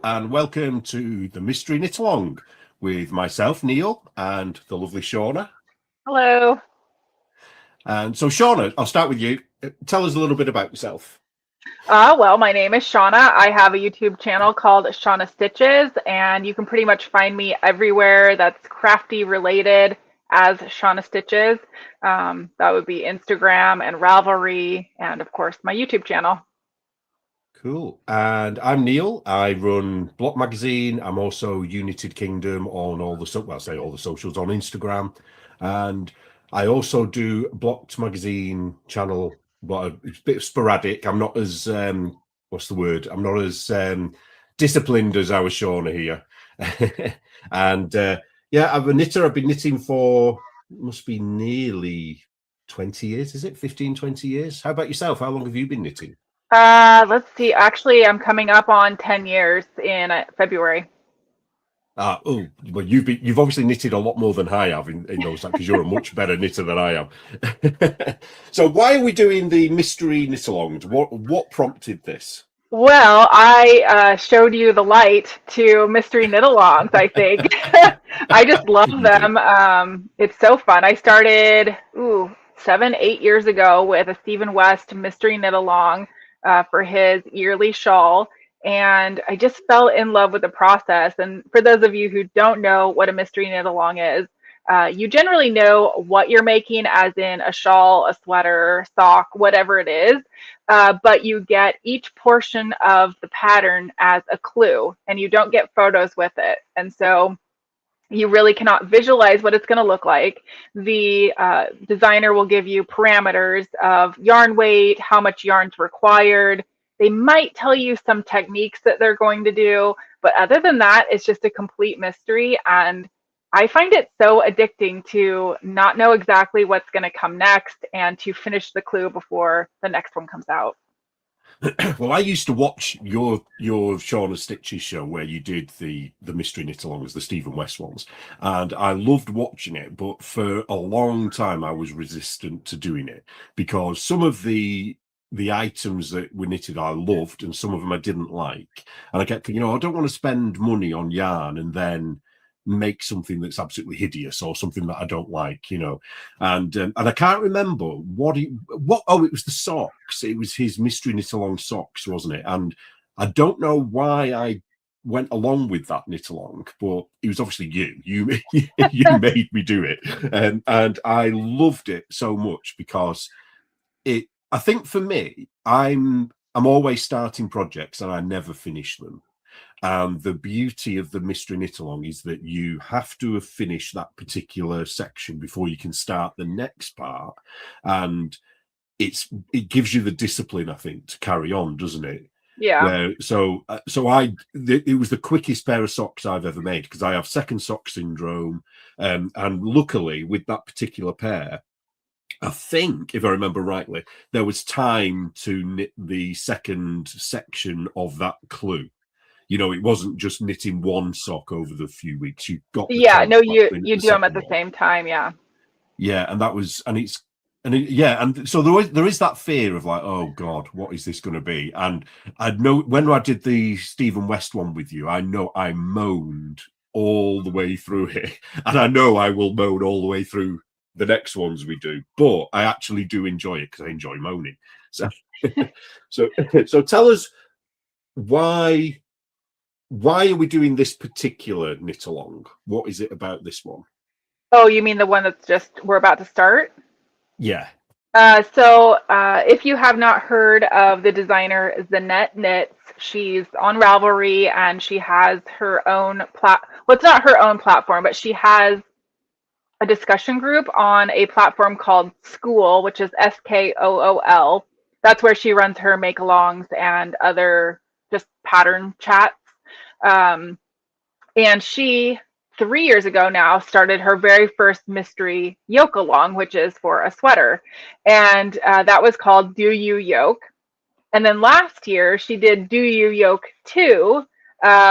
and welcome to the Mystery Knitalong with myself, Neil, and the lovely Shauna. Hello. And so, Shauna, I'll start with you. Tell us a little bit about yourself. Well, my name is Shauna. I have a YouTube channel called Shauna Stitches, and you can pretty much find me everywhere that's crafty related as Shauna Stitches. That would be Instagram and Ravelry, and of course, my YouTube channel. Cool. And I'm Neil. I run Block Magazine. I'm also United Kingdom on all the socials on Instagram. And I also do Blocked Magazine channel, but it's a bit sporadic. I'm not as what's the word? I'm not as disciplined as our Shauna here. And yeah, I'm a knitter. I've been knitting for must be nearly 20 years, is it? 15, 20 years? How about yourself? How long have you been knitting? Let's see. Actually, I'm coming up on 10 years in February. Oh, well, you've obviously knitted a lot more than I have in those because you're a much better knitter than I am. So why are we doing the mystery knit-alongs? What prompted this? Well, I showed you the light to mystery knit-alongs, I think. I just love You did. them. It's so fun. I started 7, 8 years ago with a Stephen West mystery knit-along for his yearly shawl. And I just fell in love with the process. And for those of you who don't know what a mystery knit-along is, you generally know what you're making, as in a shawl, a sweater, sock, whatever it is. But you get each portion of the pattern as a clue, and you don't get photos with it. And so you really cannot visualize what it's going to look like. The designer will give you parameters of yarn weight, how much yarn's required. They might tell you some techniques that they're going to do, but other than that, it's just a complete mystery. And I find it so addicting to not know exactly what's going to come next and to finish the clue before the next one comes out. Well, I used to watch your Shauna Stitches show where you did the mystery knit-alongs, the Stephen West ones, and I loved watching it. But for a long time, I was resistant to doing it because some of the items that were knitted I loved, and some of them I didn't like. And I kept thinking, I don't want to spend money on yarn and then make something that's absolutely hideous or something that I don't like, And I can't remember it was the socks. It was his mystery knit along socks, wasn't it? And I don't know why I went along with that knit along, but it was obviously you made me do it, and I loved it so much because I think for me, I'm always starting projects and I never finish them. And the beauty of the mystery knit-along is that you have to have finished that particular section before you can start the next part. And it gives you the discipline, I think, to carry on, doesn't it? Yeah. It was the quickest pair of socks I've ever made because I have second sock syndrome. And luckily, with that particular pair, I think, if I remember rightly, there was time to knit the second section of that clue. It wasn't just knitting one sock over the few weeks. You got the Yeah, time no, to you knit you the do them at second the one. same time, yeah. Yeah, and so there is that fear of like, oh God, what is this going to be? And I know when I did the Stephen West one with you, I know I moaned all the way through it, and I know I will moan all the way through the next ones we do. But I actually do enjoy it because I enjoy moaning. So, so tell us why are we doing this particular knit along? What is it about this one? Oh, you mean the one that's just we're about to start? Yeah. If you have not heard of the designer Zanette Knits, she's on Ravelry and she has her own well, it's not her own platform, but she has a discussion group on a platform called School, which is SKOOL. That's where she runs her make-alongs and other just pattern chats. And she 3 years ago now started her very first mystery yoke along, which is for a sweater, and that was called Do You Yoke. And then last year she did Do You Yoke 2,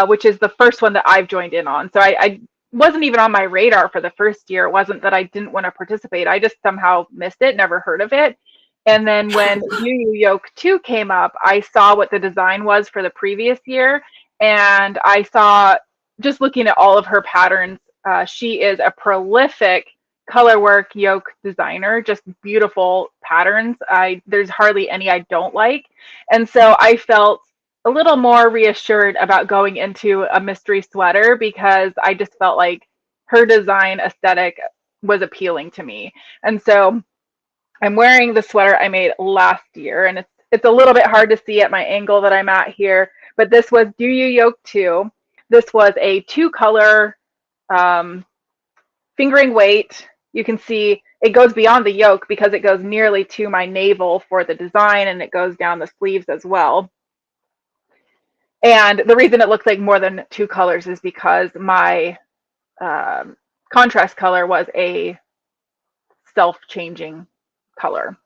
which is the first one that I've joined in on. So I wasn't even on my radar for the first year. It wasn't that I didn't want to participate, I just somehow missed it, never heard of it. And then when Do You Yoke 2 came up, I saw what the design was for the previous year, And I saw, just looking at all of her patterns, she is a prolific color work yoke designer, just beautiful patterns. There's hardly any I don't like. And so I felt a little more reassured about going into a mystery sweater because I just felt like her design aesthetic was appealing to me. And so I'm wearing the sweater I made last year, and it's a little bit hard to see at my angle that I'm at here, but this was Do You Yoke 2. This was a 2-color um, fingering weight. You can see it goes beyond the yoke because it goes nearly to my navel for the design, and it goes down the sleeves as well. And the reason it looks like more than 2 colors is because my contrast color was a self-changing color.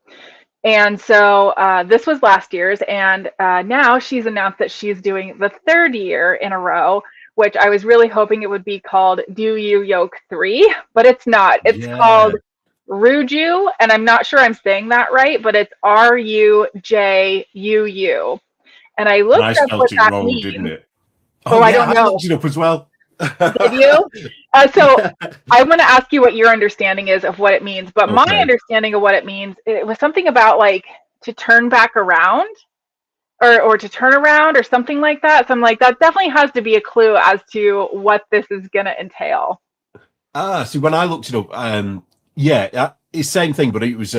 And so this was last year's, and now she's announced that she's doing the 3rd year in a row, which I was really hoping it would be called Do You Yoke 3, but it's not. It's called Rujuu, and I'm not sure I'm saying that right, but it's Rujuu. And I And I looked up what spelt it that wrong, means. didn't it? Oh, Oh I yeah, don't I know. looked it up as well. Did you? So I want to ask you what your understanding is of what it means. But my Okay. understanding of what it means, it was something about like to turn back around or to turn around or something like that. So I'm like, that definitely has to be a clue as to what this is going to entail. See, when I looked it up, yeah, it's same thing, but it was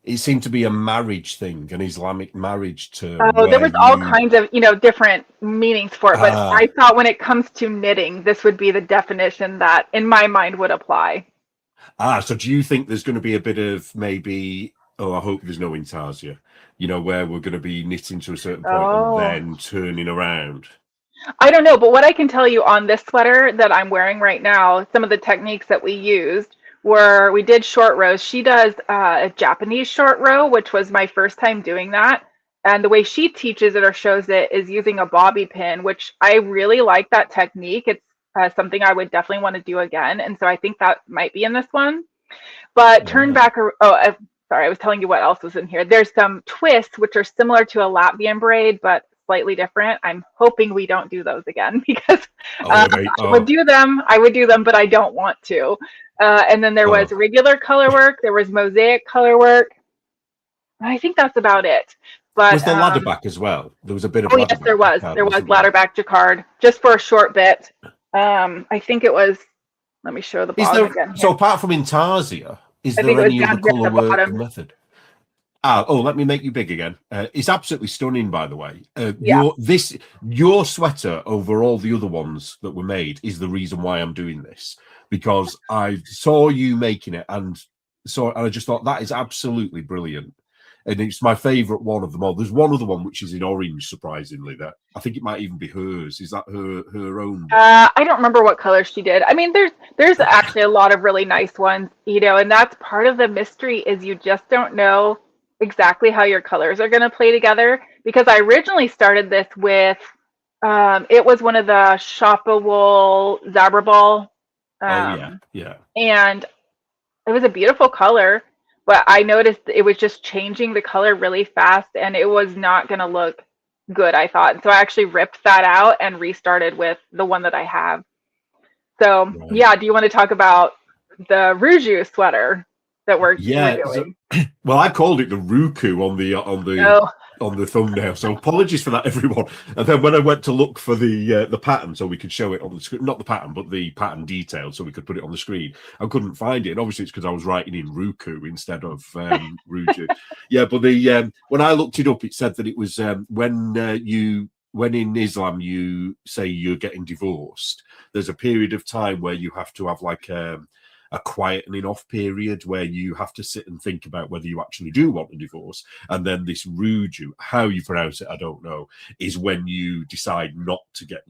it seemed to be a marriage thing, an Islamic marriage term Oh, there where was all you kinds of, different meanings for it. But I thought when it comes to knitting, this would be the definition that in my mind would apply. so do you think there's going to be a bit of maybe, oh, I hope there's no intarsia, where we're going to be knitting to a certain point and Oh, then turning around? I don't know, but what I can tell you on this sweater that I'm wearing right now, some of the techniques that we used were we did short rows. She does a Japanese short row, which was my first time doing that. And the way she teaches it or shows it is using a bobby pin, which I really like that technique. It's something I would definitely want to do again. And so I think that might be in this one. But turn Right. back, sorry, I was telling you what else was in here. There's some twists, which are similar to a Latvian braid, but slightly different. I'm hoping we don't do those again because Oh, they, I would do them. I would do them, but I don't want to. And then there was oh, regular color work. There was mosaic color work. I think that's about it. But was there ladder back as well? There was a bit of oh ladder yes, there back, was. There was wasn't there? ladder back jacquard just for a short bit. I think it was. Let me show the Is bottom there, again so here. apart from intarsia, is I think there it was any other down here at color the work bottom. method? Let me make you big again. It's absolutely stunning, by the way. Yeah. Your sweater over all the other ones that were made is the reason why I'm doing this, because I saw you making it and I just thought that is absolutely brilliant. And it's my favorite one of them all. There's one other one which is in orange, surprisingly. That I think it might even be hers. Is that her own one? I don't remember what color she did. I mean, there's actually a lot of really nice ones, and that's part of the mystery is you just don't know exactly how your colors are going to play together. Because I originally started this with, it was one of the Shoppa Wool Zabra Ball, Oh yeah, um, yeah. and it was a beautiful color, but I noticed it was just changing the color really fast, and it was not going to look good, I thought. So I actually ripped that out and restarted with the one that I have. So Right. yeah, do you want to talk about the Rujuu sweater that we're Yeah. doing? Well, I called it the Ruku Oh, on the thumbnail, so apologies for that, everyone. And then when I went to look for the pattern, so we could show it on the screen, not the pattern, but the pattern detail, so we could put it on the screen, I couldn't find it. And obviously, it's because I was writing in Ruku instead of Ruju. Yeah, but the when I looked it up, it said that it was when in Islam you say you're getting divorced, there's a period of time where you have to have like a quietening off period where you have to sit and think about whether you actually do want a divorce. And then this ruju, how you pronounce it, I don't know, is when you decide not to get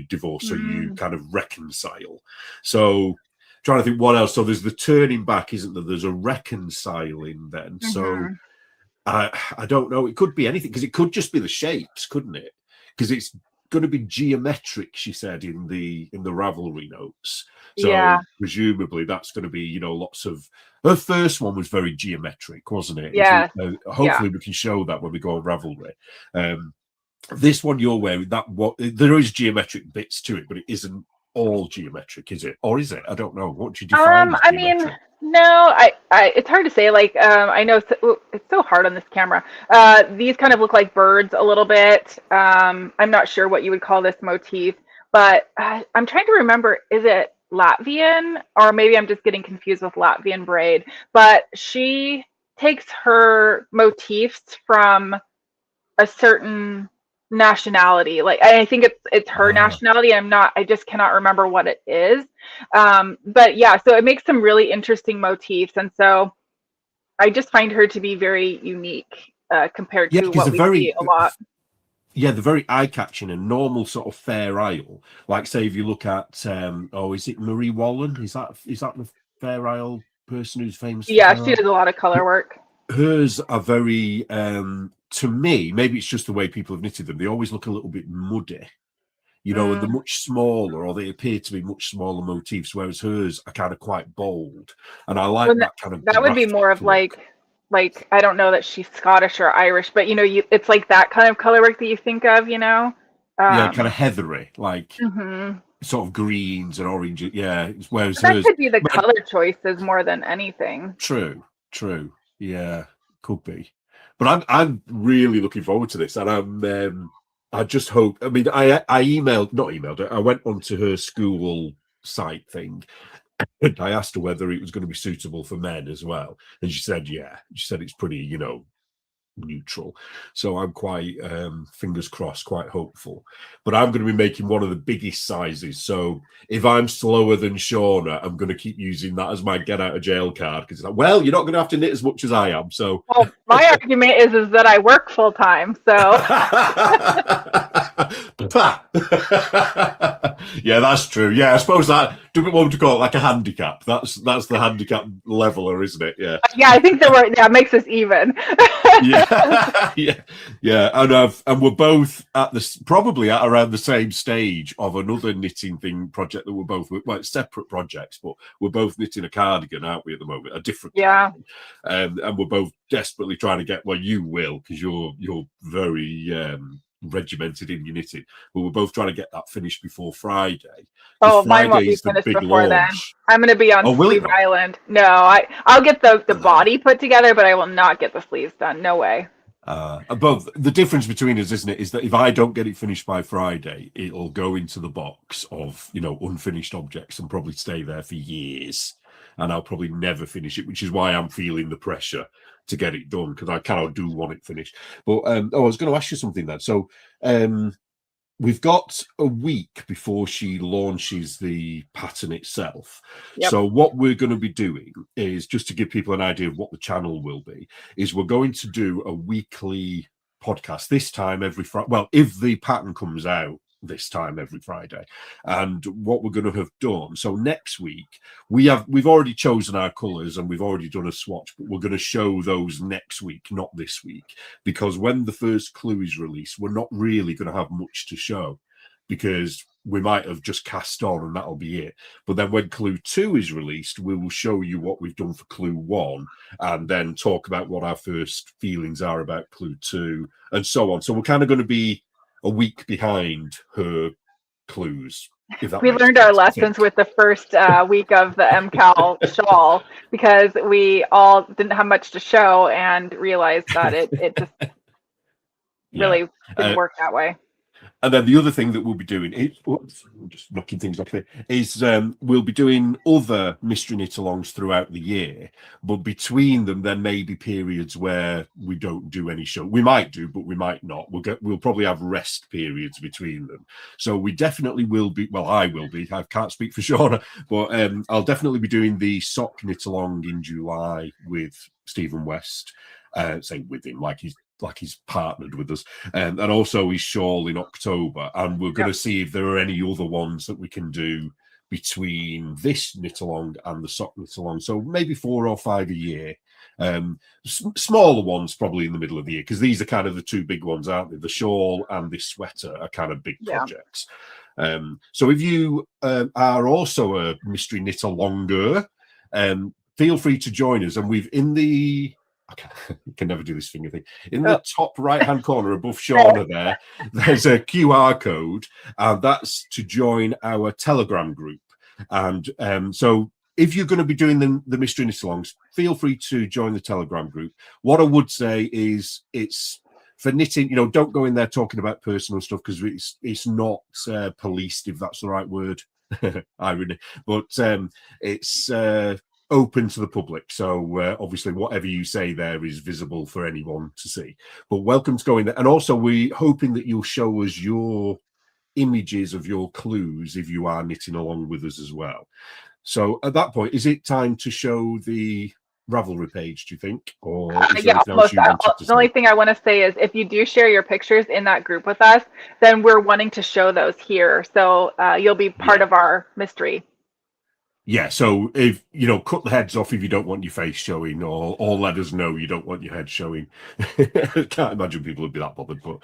divorced. So you kind of reconcile. So trying to think what else. So there's the turning back, isn't there? There's a reconciling then. So I don't know. It could be anything because it could just be the shapes, couldn't it? Because it's going to be geometric, she said in the Ravelry notes. yeah, So presumably that's going to be, lots of. Her first one was very geometric, wasn't it? yeah, yeah. Hopefully we can show that when we go on Ravelry. This one you're wearing, that what there is geometric bits to it, but it isn't all geometric, is it? Or is it? I don't know. What do you define as I mean, geometric? no, it's hard to say. Like, I know it's so hard on this camera. These kind of look like birds a little bit. I'm not sure what you would call this motif, but I'm trying to remember, is it Latvian, or maybe I'm just getting confused with Latvian braid? But she takes her motifs from a certain nationality. Like, I think it's her Ah, nationality. I just cannot remember what it is. But yeah, so it makes some really interesting motifs, and so I just find her to be very unique compared yeah, to because what they're we see very, a lot. yeah, they're very eye-catching and normal sort of Fair Isle. Like, say, if you look at, oh, is it Marie Wallen? Is that the Fair Isle person who's famous for Yeah, Fair she Isle? does a lot of color work. Hers are very, to me, maybe it's just the way people have knitted them. They always look a little bit muddy, and they're Mm. much smaller, or they appear to be much smaller motifs, whereas hers are kind of quite bold. And I like Well, that kind of that would be more graphic of look. like I don't know that she's Scottish or Irish, but it's like that kind of color work that you think of, you know. Yeah, kind Um, of heathery, like mhm. sort of greens and oranges. Yeah, whereas But that hers, could be the well, color choices more than anything. true, true. Yeah, could be. But I'm really looking forward to this, and I just hope. I mean, I emailed, not emailed her. I went onto her school site thing, and I asked her whether it was going to be suitable for men as well, and she said, yeah. She said it's pretty, neutral. So I'm quite fingers crossed, quite hopeful. But I'm going to be making one of the biggest sizes. So if I'm slower than Shauna, I'm going to keep using that as my get out of jail card, because it's like, well, you're not going to have to knit as much as I am. So Well, my argument is that I work full time, so yeah, that's true. Yeah, I suppose that, do we want to call it like a handicap? That's the handicap leveler, isn't it? Yeah. yeah, I think that makes us even. Yeah, yeah. And we're both at this, probably at around the same stage of another knitting thing project that we're both, well, it's separate projects, but we're both knitting a cardigan, aren't we, at the moment? A different Yeah. cardigan, and we're both desperately trying to get. Well, you will, because you're very regimented in your knitting, but we're both trying to get that finished before Friday, because Oh, mine won't Friday be is the finished big before then. launch. I'm going to be on Oh, will it Sleeve not? Island. No, I'll get the body put together, but I will not get the sleeves done. No way. Above the difference between us, isn't it, is that if I don't get it finished by Friday, it'll go into the box of unfinished objects and probably stay there for years, and I'll probably never finish it, which is why I'm feeling the pressure to get it done, because I kind of do want it finished. But I was going to ask you something then. So we've got a week before she launches the pattern itself. Yep. So what we're going to be doing is, just to give people an idea of what the channel will be, is we're going to do a weekly podcast this time every Friday. Well, if the pattern comes out this time every Friday. And what we're going to have done, so next week we've already chosen our colors and we've already done a swatch, but we're going to show those next week, not this week, because when the first clue is released, we're not really going to have much to show, because we might have just cast on and that'll be it. But then when clue 2 is released, we will show you what we've done for clue 1, and then talk about what our first feelings are about clue 2, and so on. So we're kind of going to be a week behind her clues, if that We makes learned our sense, I lessons think. with the first week of the MCAL shawl, because we all didn't have much to show and realized that it just Yeah. really didn't Uh, work that way. And then the other thing that we'll be doing is, oops, I'm just knocking things off here, is we'll be doing other mystery knit-alongs throughout the year, but between them there may be periods where we don't do any show. We might do, but we might not. We'll probably have rest periods between them. So we definitely will be. Well, I will be. I can't speak for Shauna, but I'll definitely be doing the sock knit-along in July with Stephen West. Say with him, like he's partnered with us, and also his shawl in October, and we're going Yep. to see if there are any other ones that we can do between this knit along and the sock knit along. So maybe 4 or 5 a year. Smaller ones probably in the middle of the year, because these are kind of the two big ones, aren't they? The shawl and this sweater are kind of big Yeah. projects. So if you are also a mystery knit alonger, feel free to join us. And we've in the I can never do this finger thing. In Oh, the top right-hand corner above Shauna there's a QR code, and that's to join our Telegram group. And so if you're going to be doing the mystery knit-alongs, feel free to join the Telegram group. What I would say is it's for knitting, don't go in there talking about personal stuff, because it's not policed, if that's the right word. Irony. But it's open to the public, so obviously whatever you say there is visible for anyone to see. But welcome to go in there, and also we're hoping that you'll show us your images of your clues if you are knitting along with us as well. So at that point, is it time to show the Ravelry page, do you think, or is there anything else you wanted to say? The only thing I want to say is if you do share your pictures in that group with us, then we're wanting to show those here, so you'll be part of our mystery. Yeah, so if cut the heads off if you don't want your face showing, or let us know you don't want your head showing. I can't imagine people would be that bothered, but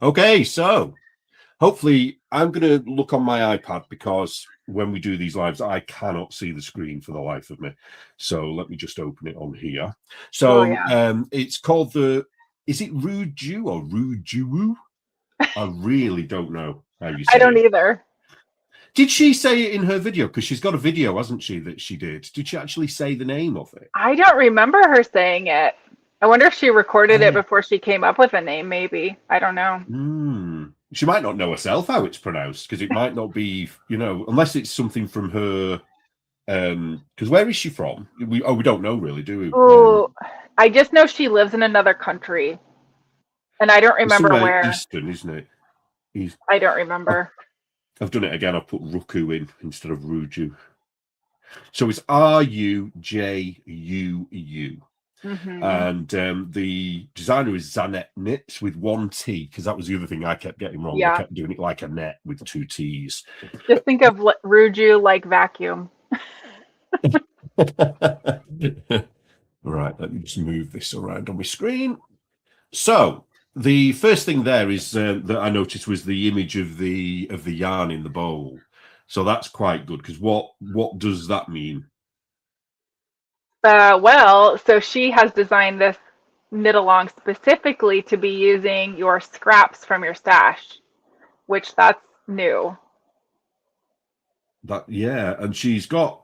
okay, so hopefully I'm going to look on my iPad, because when we do these lives, I cannot see the screen for the life of me. So let me just open it on here. So it's called is it Rujuu or Rujuu? I really don't know how you say it. I don't either. Did she say it in her video? Because she's got a video, hasn't she, that she did? Did she actually say the name of it? I don't remember her saying it. I wonder if she recorded it before she came up with a name, maybe. I don't know. She might not know herself how it's pronounced, because it might not be, unless it's something from her. Because where is she from? We don't know really, do we? Oh, I just know she lives in another country, and I don't remember where. Eastern, isn't it? I don't remember. I've done it again. I've put Rujuu in instead of Rujuu. So it's Rujuu. Mm-hmm. And the designer is Zanet Knits with one T, because that was the other thing I kept getting wrong. Yeah. I kept doing it like a net with two T's. Just think of Rujuu like vacuum. Right, let me just move this around on my screen. So the first thing there is that I noticed was the image of the yarn in the bowl. So that's quite good, because what does that mean? Well, so she has designed this knit along specifically to be using your scraps from your stash, which that's new. And she's got.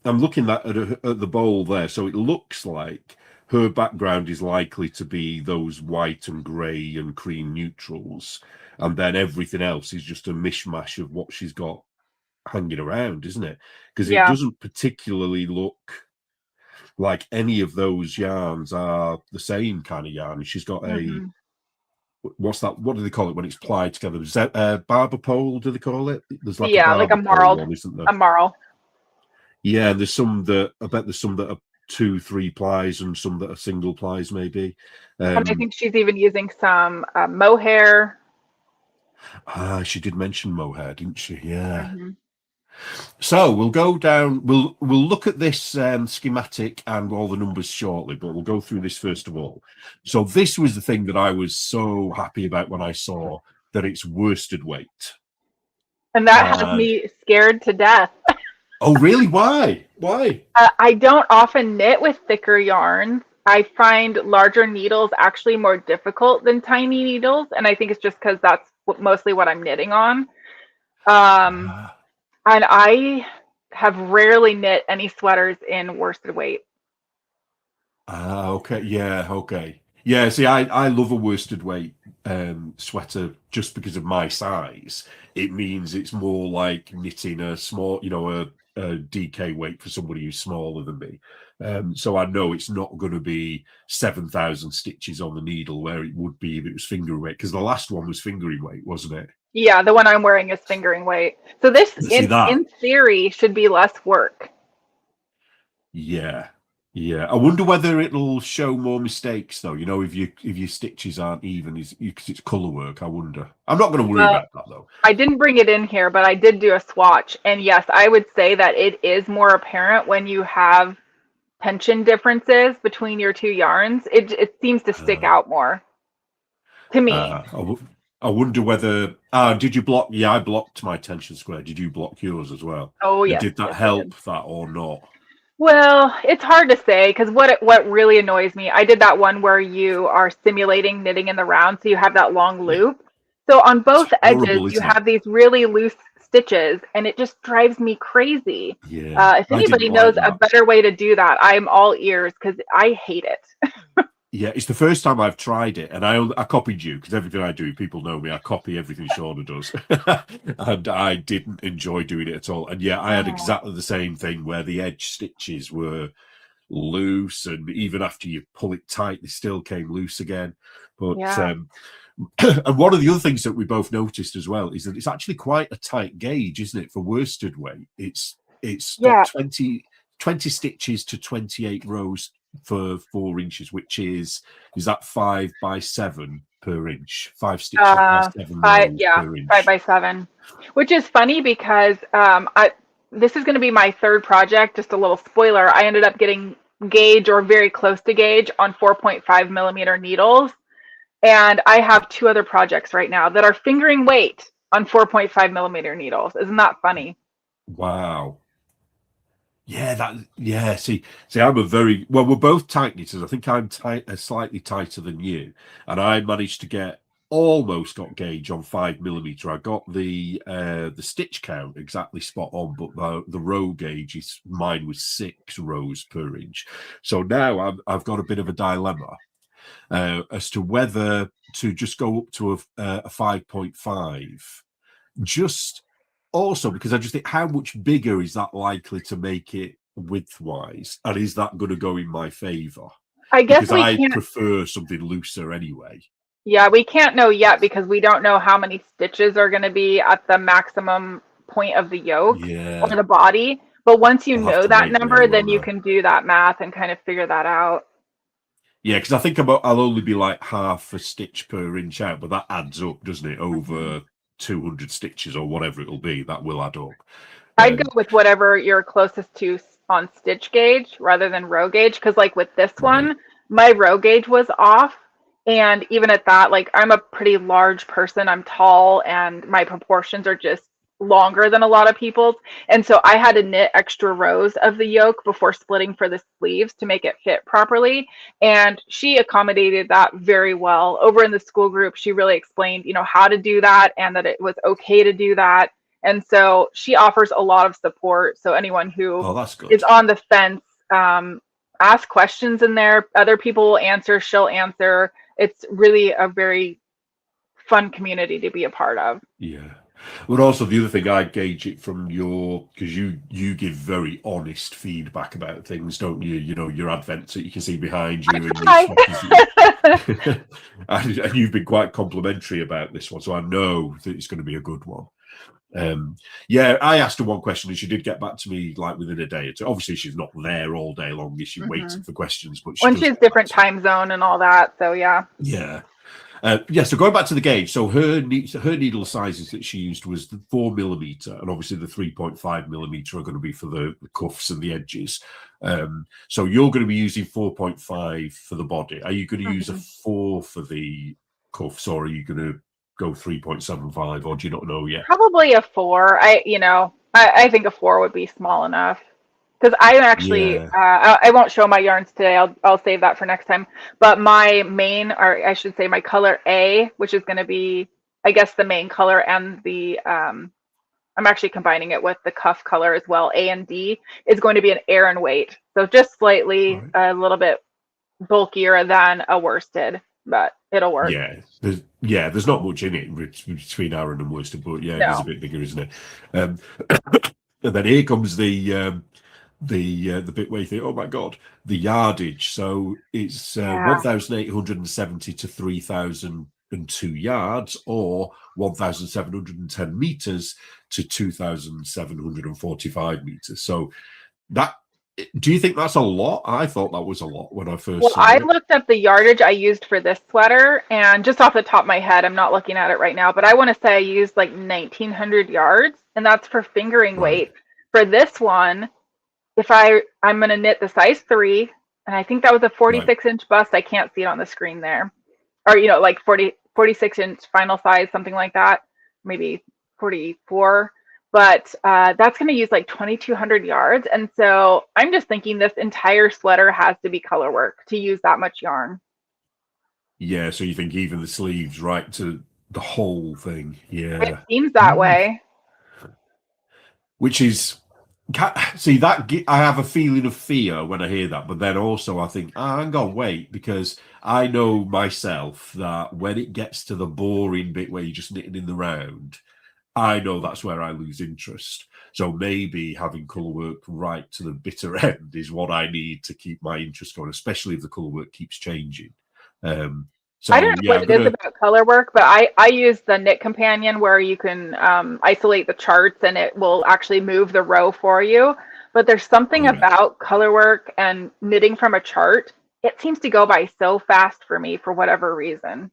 I'm looking at the bowl there, so it looks like her background is likely to be those white and grey and cream neutrals, and then everything else is just a mishmash of what she's got hanging around, isn't it? Because it doesn't particularly look like any of those yarns are the same kind of yarn. She's got a what's that? What do they call it when it's plied together? Is that barber pole? Do they call it? There's like like a marl one, isn't there? A marl. Yeah, there's some that I bet there's some that are 2-3 plies and some that are single plies, maybe. And I think she's even using some mohair. She did mention mohair, didn't she? Yeah. So we'll go down. We'll look at this schematic and all the numbers shortly, but we'll go through this first of all. So this was the thing that I was so happy about when I saw that it's worsted weight, and that has me scared to death. Oh, really? Why? I don't often knit with thicker yarns. I find larger needles actually more difficult than tiny needles, and I think it's just because that's mostly what I'm knitting on. And I have rarely knit any sweaters in worsted weight. Okay. Yeah. Okay. Yeah. See, I love a worsted weight sweater just because of my size. It means it's more like knitting a small, a DK weight for somebody who's smaller than me. So I know it's not going to be 7,000 stitches on the needle where it would be if it was fingering weight, because the last one was fingering weight, wasn't it? Yeah, the one I'm wearing is fingering weight. So this, in theory, should be less work. Yeah. I wonder whether it'll show more mistakes, though. If your stitches aren't even, because it's colour work. I wonder. I'm not going to worry about that, though. I didn't bring it in here, but I did do a swatch, and yes, I would say that it is more apparent when you have tension differences between your two yarns. It seems to stick out more to me. I wonder whether did you block? Yeah, I blocked my tension square. Did you block yours as well? Oh, yes. Did that help that or not? Well, it's hard to say because what really annoys me, I did that one where you are simulating knitting in the round, so you have that long Yeah, loop. So on it's both edges, horrible, you isn't it? have these really loose stitches, and it just drives me crazy. Yeah, If I didn't anybody like knows a that. better way to do that, I'm all ears because I hate it. Yeah, it's the first time I've tried it, and I copied you because everything I do, people know me. I copy everything Shauna does, and I didn't enjoy doing it at all. And yeah, I had Oh, exactly the same thing where the edge stitches were loose, and even after you pull it tight, they still came loose again. But yeah. and one of the other things that we both noticed as well is that it's actually quite a tight gauge, isn't it, for worsted weight? It's got Yeah. 20 stitches to 28 rows for 4 inches, which is that 5 by 7 per inch, 5 stitches by Uh, 7 rows per five inch. by seven, which is funny because this is going to be my third project. Just a little spoiler: I ended up getting gauge or very close to gauge on 4.5 millimeter needles, and I have two other projects right now that are fingering weight on 4.5 millimeter needles. Isn't that funny? Wow. Yeah. See, I'm a very well. We're both tight knitters. I think I'm slightly tighter than you, and I managed to get almost got gauge on 5 millimeter. I got the stitch count exactly spot on, but the row gauge is mine was 6 rows per inch. So now I've got a bit of a dilemma as to whether to just go up to a 5.5, just also because I just think how much bigger is that likely to make it widthwise, and is that going to go in my favor? I guess Because we I can't. prefer something looser anyway. Yeah, we can't know yet because we don't know how many stitches are going to be at the maximum point of the yoke or Yeah, the body. But once you I'll have know to that wait number, then, then won't you I? can do that math and kind of figure that out. Yeah, because I think I'll only be like half a stitch per inch out, but that adds up, doesn't it? Mhm. Over 200 stitches or whatever it'll be, that will add up. I'd go Um, with whatever you're closest to on stitch gauge rather than row gauge. Because, like with this right. one, my row gauge was off. And even at that, like I'm a pretty large person, I'm tall, and my proportions are just longer than a lot of people's. And so I had to knit extra rows of the yoke before splitting for the sleeves to make it fit properly. And she accommodated that very well. Over in the school group, she really explained, how to do that and that it was okay to do that, and so she offers a lot of support. So anyone who Oh, that's is good. on the fence, ask questions in there. Other people will answer, she'll answer. It's really a very fun community to be a part of. Yeah. But also the other thing I gauge it from because you give very honest feedback about things, don't you? You know, your advents that you can see behind you and your swatches that Hi. and you've been quite complimentary about this one, so I know that it's going to be a good one. Um, yeah, I asked her one question and she did get back to me like within a day or two. Obviously, she's not there all day long, is she hmm waiting for questions, but she When does she's get back different to me. time zone and all that. So yeah. Yeah. Yeah, so going back to the gauge, so her needle sizes that she used was the 4 millimeter, and obviously the 3.5 millimeter are going to be for the cuffs and the edges. So you're going to be using 4.5 for the body. Are you going to use a hmm 4 for the cuffs, or are you going to go 3.75, or do you not know yet? Probably a four. I think a four would be small enough. Because I'm actually, Yeah, I won't show my yarns today. I'll save that for next time. But my main, or I should say, my color A, which is going to be, I guess, the main color, and I'm actually combining it with the cuff color as well. A and D is going to be an Aran weight, so just slightly right. a little bit bulkier than a worsted, but it'll work. There's not much in it between Aaron and Worcester, but yeah, it is a No, bit bigger, isn't it? Um, and then here comes the bit where you think, oh my god, the yardage. So it's yeah. 1,870 to 3,002 yards, or 1,710 meters to 2,745 meters. So that, do you think that's a lot? I thought that was a lot when I Well, first I saw it. looked up the yardage I used for this sweater, and just off the top of my head, I'm not looking at it right now, but I want to say I used like 1,900 yards, and that's for fingering Right, weight. For this one, if I'm going to knit the size 3, and I think that was a right. 46-inch bust. I can't see it on the screen there. Or, like 46-inch final size, something like that. Maybe 44. but that's going to use like 2,200 yards. And so I'm just thinking this entire sweater has to be color work to use that much yarn. Yeah, so you think even the sleeves, right to the whole thing. It Yeah. seems that way. Which is, see, I have a feeling of fear when I hear that, but then also I think, hang on, wait, because I know myself that when it gets to the boring bit where you're just knitting in the round, I know that's where I lose interest. So maybe having colour work right to the bitter end is what I need to keep my interest going, especially if the colour work keeps changing. I don't So know yeah, what I'm it is gonna. about color work, but I use the Knit Companion where you can isolate the charts and it will actually move the row for you. But there's something Oh, yeah. about color work and knitting from a chart. It seems to go by so fast for me for whatever reason.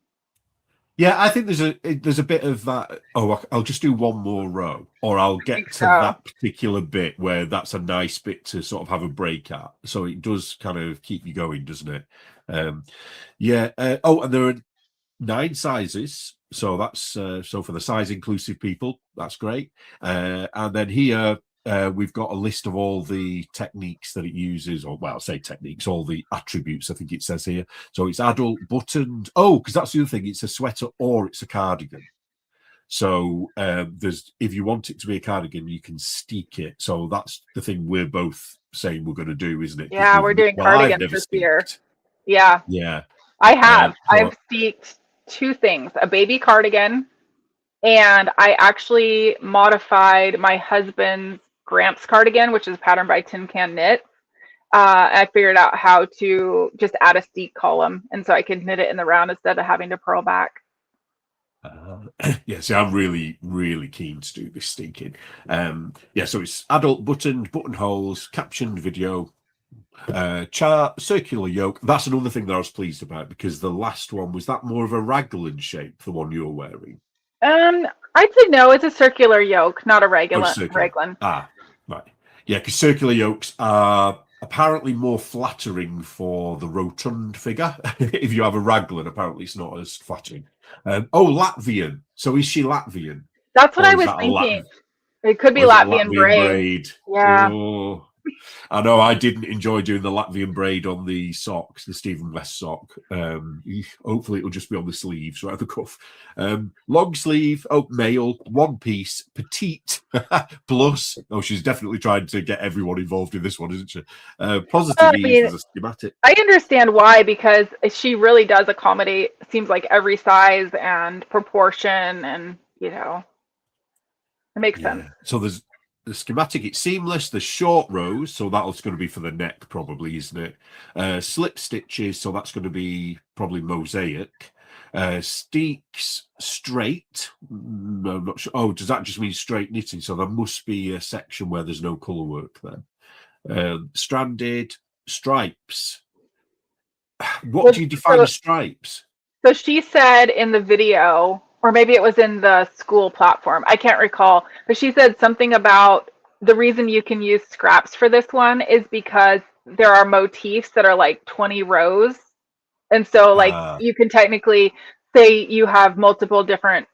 Yeah, I think there's a bit of that. Oh, I'll just do one more row, or I'll I think get to so. that particular bit where that's a nice bit to sort of have a break at. So it does kind of keep you going, doesn't it? Um, yeah. Oh, and there are 9 sizes, so that's so for the size inclusive people, that's great. And then here we've got a list of all the techniques that it uses, or well, say techniques, all the attributes. I think it says here. So it's adult, buttoned. Oh, because that's the other thing. It's a sweater or it's a cardigan. So there's if you want it to be a cardigan, you can steek it. So that's the thing we're both saying we're going to do, isn't it? Because Yeah, we're doing I've cardigans never this year. steeked. Yeah, Yeah. I have. So I've steeked two things, a baby cardigan, and I actually modified my husband's Gramps cardigan, which is patterned by Tin Can Knit. I figured out how to just add a steek column, and so I could knit it in the round instead of having to purl back. Yeah, see, I'm really, really keen to do this stinking. Yeah, so it's adult buttoned, buttonholes, captioned video, chart, circular yoke. That's another thing that I was pleased about because the last one was that more of a raglan shape, the one you're wearing. I'd say no, it's a circular yoke, not a Oh, regular circular. raglan. Ah, right. Yeah, because circular yokes are apparently more flattering for the rotund figure. If you have a raglan, apparently it's not as flattering. Oh, Latvian. So is she Latvian? That's what Or I is was that a thinking. It could be or is it a Latvian Latvian braid. braid? Yeah. Oh, I know I didn't enjoy doing the Latvian braid on the socks, the Stephen West sock. Hopefully it'll just be on the sleeves, right at the cuff. Long sleeve, oh, male, one piece, petite, plus. Oh, she's definitely trying to get everyone involved in this one, isn't she? Well, Positive I ease, mean, there's a schematic. I understand why because she really does accommodate, seems like every size and proportion, and it makes sense. Yeah. So there's the schematic, it's seamless, there's short rows, so that's going to be for the neck, probably, isn't it? Slip stitches, so that's going to be probably mosaic. Steeks straight. No, I'm not sure. Oh, does that just mean straight knitting? So there must be a section where there's no colour work then. Stranded stripes. What Well, do you define as stripes? so she said in the video, or maybe it was in the school platform, I can't recall, but she said something about the reason you can use scraps for this one is because there are motifs that are like 20 rows. And so, like, Uh, you can technically say you have multiple different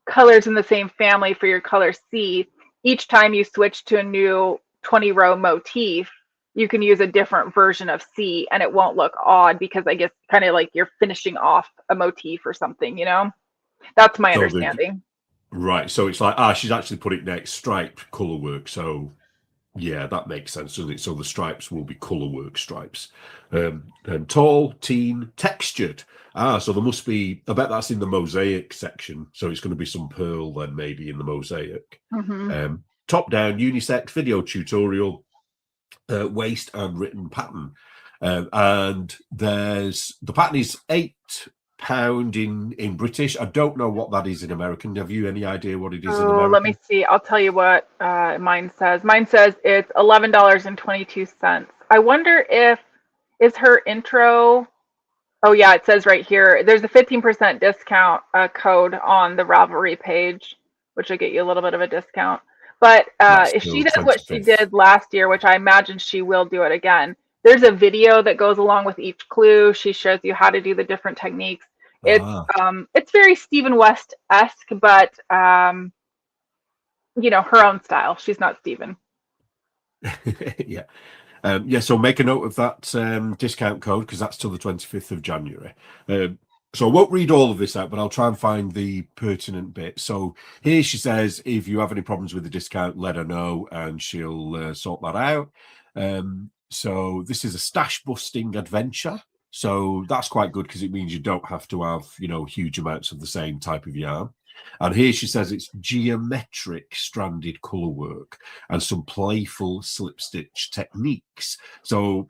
colors in the same family for your color C. Each time you switch to a new 20 row motif, you can use a different version of C and it won't look odd because I guess kind of like you're finishing off a motif or something. That's my so the understanding. right, so it's like she's actually put it next striped colour work. So yeah, that makes sense, doesn't it? So the stripes will be colour work stripes. And tall, teen, textured. So there must be, I bet that's in the mosaic section. So it's going to be some pearl then maybe in the mosaic. Mm-hmm. Top down, unisex, video tutorial, waist and written pattern. And there's, the pattern is £8 in British. I don't know what that is in American. Have you any idea what it is in Oh, let me American? see. I'll tell you what mine says. Mine says it's $11.22. I wonder if is her intro. Oh yeah, it says right here. There's a 15% discount code on the Ravelry page, which will get you a little bit of a discount. But That's if she till does what she 25th. did last year, which I imagine she will do it again, there's a video that goes along with each clue. She shows you how to do the different techniques. It's Ah. it's very Stephen West-esque, but her own style. She's not Stephen. Yeah. So make a note of that discount code, because that's till the 25th of January. So I won't read all of this out, but I'll try and find the pertinent bit. So here she says, if you have any problems with the discount, let her know and she'll sort that out. So this is a stash busting adventure. So that's quite good, because it means you don't have to have, huge amounts of the same type of yarn. And here she says it's geometric stranded colour work and some playful slip stitch techniques. So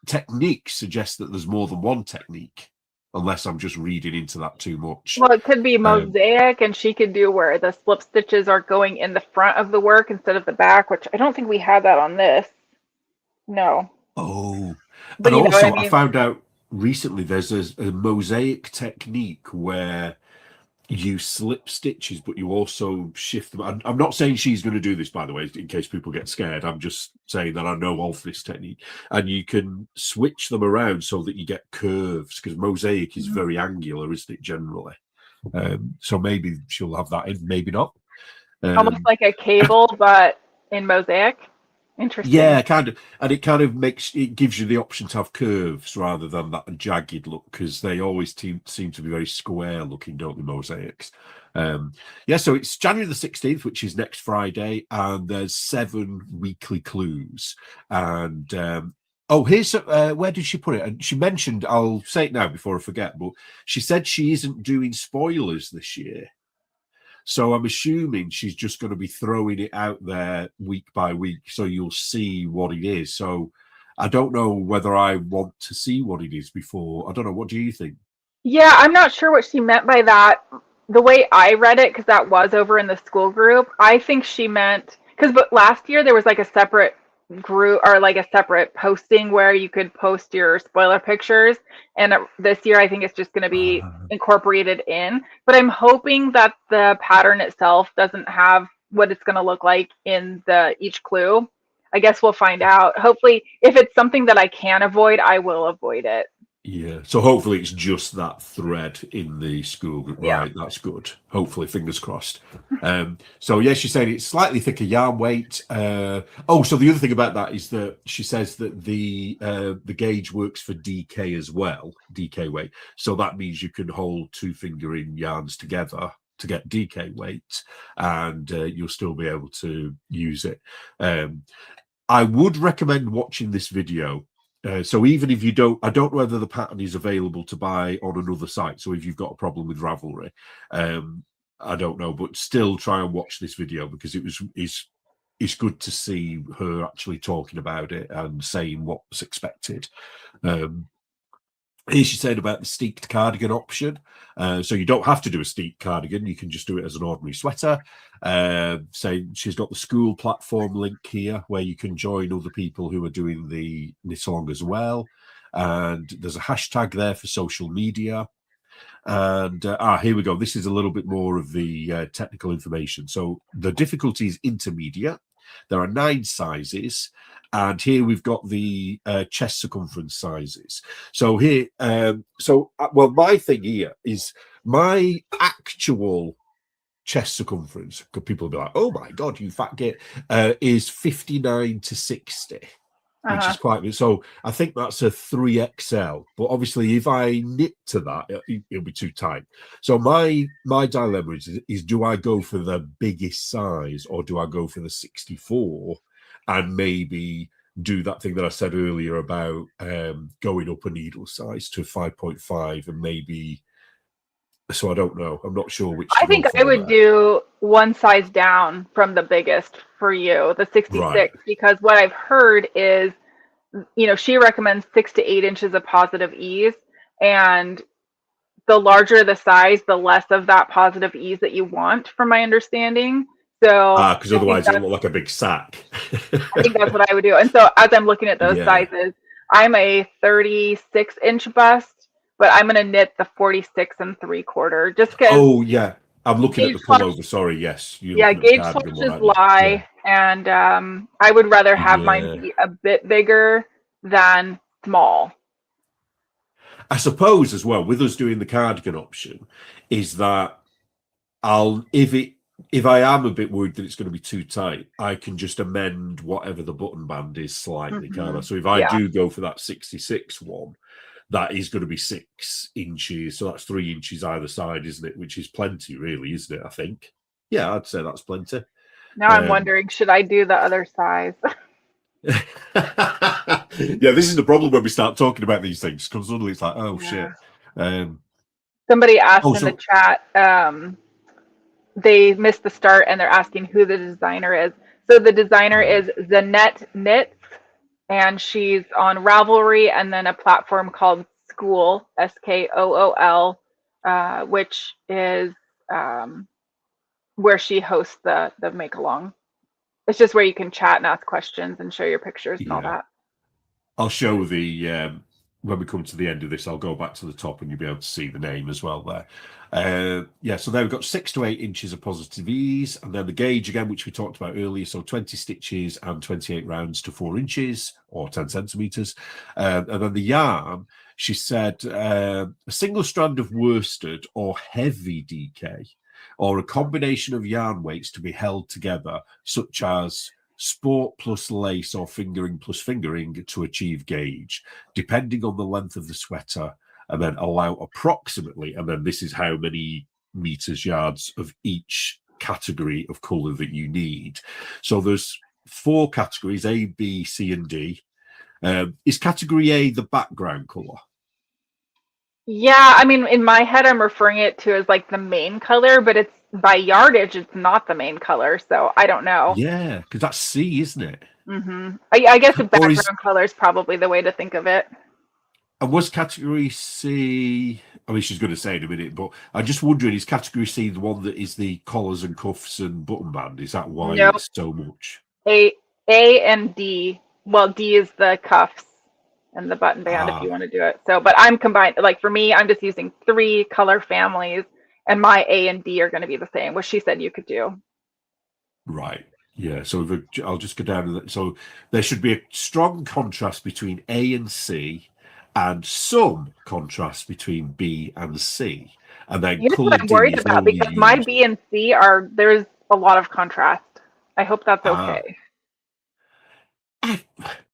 techniques suggest that there's more than one technique, unless I'm just reading into that too much. Well, it could be mosaic, and she could do where the slip stitches are going in the front of the work instead of the back, which I don't think we had that on this. No. Oh, But and also I I found out recently there's a mosaic technique where you slip stitches, but you also shift them. I'm not saying she's going to do this, by the way, in case people get scared. I'm just saying that I know of this technique, and you can switch them around so that you get curves, because mosaic is very angular, isn't it, generally? So maybe she'll have that in, maybe not. almost like a cable, but in mosaic. Interesting. Yeah, kind of, and it kind of gives you the option to have curves rather than that jagged look, because they always seem to be very square looking, don't they, mosaics? So it's January the 16th, which is next Friday, and there's 7 weekly clues. And here's where did she put it? And she mentioned, I'll say it now before I forget, but she said she isn't doing spoilers this year. So I'm assuming she's just going to be throwing it out there week by week, so you'll see what it is. So I don't know whether I want to see what it is before. I don't know. What do you think? Yeah, I'm not sure what she meant by that. The way I read it, because that was over in the school group, I think she meant, but last year there was like a separate group, or like a separate posting where you could post your spoiler pictures, and this year I think it's just going to be incorporated in. But I'm hoping that the pattern itself doesn't have what it's going to look like in each clue. I guess we'll find out. Hopefully, if it's something that I can avoid, I will avoid it. Yeah, so hopefully it's just that thread in the school group. Yeah. Right, that's good. Hopefully, fingers crossed. So yeah, she's saying it's slightly thicker yarn weight. So the other thing about that is that she says that the gauge works for DK as well, DK weight. So that means you can hold 2 fingering yarns together to get DK weight, and you'll still be able to use it. I would recommend watching this video. So even if you don't, I don't know whether the pattern is available to buy on another site. So if you've got a problem with Ravelry, I don't know, but still try and watch this video, because it's good to see her actually talking about it and saying what's expected. Here she said about the steeked cardigan option. So you don't have to do a steeked cardigan. You can just do it as an ordinary sweater. She's got the school platform link here where you can join other people who are doing the Knitalong as well. And there's a hashtag there for social media. And here we go. This is a little bit more of the technical information. So the difficulty is intermediate. There are 9 sizes, and here we've got the chest circumference sizes. So here, my thing here is my actual chest circumference, because people will be like, "Oh my god, you fat git," is 59 to 60. Which is quite good. So I think that's a 3XL. But obviously, if I knit to that, it'll be too tight. So my dilemma is do I go for the biggest size, or do I go for the 64 and maybe do that thing that I said earlier about going up a needle size to 5.5 and maybe. So I don't know. I'm not sure which. I think I would do one size down from the biggest for you, the 66, right. Because what I've heard is, she recommends 6 to 8 inches of positive ease, and the larger the size, the less of that positive ease that you want, from my understanding. So because otherwise it'll look like a big sack. I think that's what I would do. And so as I'm looking at those sizes, I'm a 36-inch bust. But I'm going to knit the 46 3/4 just because. Oh, yeah. I'm looking at the pullover. Sorry. Yes. Gauge swatches lie. Yeah. And I would rather have mine be a bit bigger than small. I suppose as well, with us doing the cardigan option, is that if it if I am a bit worried that it's going to be too tight, I can just amend whatever the button band is slightly, can't I? So if I do go for that 66 one, that is going to be 6 inches. So that's 3 inches either side, isn't it? Which is plenty, really, isn't it? I think. Yeah, I'd say that's plenty. Now I'm wondering, should I do the other size? Yeah, this is the problem when we start talking about these things, because suddenly it's like, oh shit. Somebody asked in the chat, they missed the start and they're asking who the designer is. So the designer is Zanette Knits, and she's on Ravelry and then a platform called Skool, Skool, which is where she hosts the make along. It's just where you can chat and ask questions and show your pictures and all that. I'll show the when we come to the end of this, I'll go back to the top and you'll be able to see the name as well there. So there we've got 6 to 8 inches of positive ease, and then the gauge again, which we talked about earlier, so 20 stitches and 28 rounds to 4 inches or 10 centimeters. And then the yarn, she said, a single strand of worsted or heavy DK, or a combination of yarn weights to be held together, such as sport plus lace or fingering plus fingering to achieve gauge, depending on the length of the sweater, and then allow approximately, and then this is how many meters, yards of each category of color that you need. So there's 4 categories, A, B, C, and D. Is category A the background color? Yeah, I mean, in my head, I'm referring it to as like the main color, but it's by yardage, it's not the main color, so I don't know. Yeah, because that's C, isn't it? I guess the background color is probably the way to think of it. And was category C, I mean, she's going to say in a minute, but I'm just wondering, is category C the one that is the collars and cuffs and button band? Is that why it's so much? A and D. Well, D is the cuffs and the button band if you want to do it. So, but I'm combined, like for me, I'm just using 3 color families, and my A and D are going to be the same, which she said you could do. Right. Yeah. So I'll just go down to that. So there should be a strong contrast between A and C, and some contrast between B and C. And then here's what I'm worried about, because my B and C there's a lot of contrast. I hope that's okay.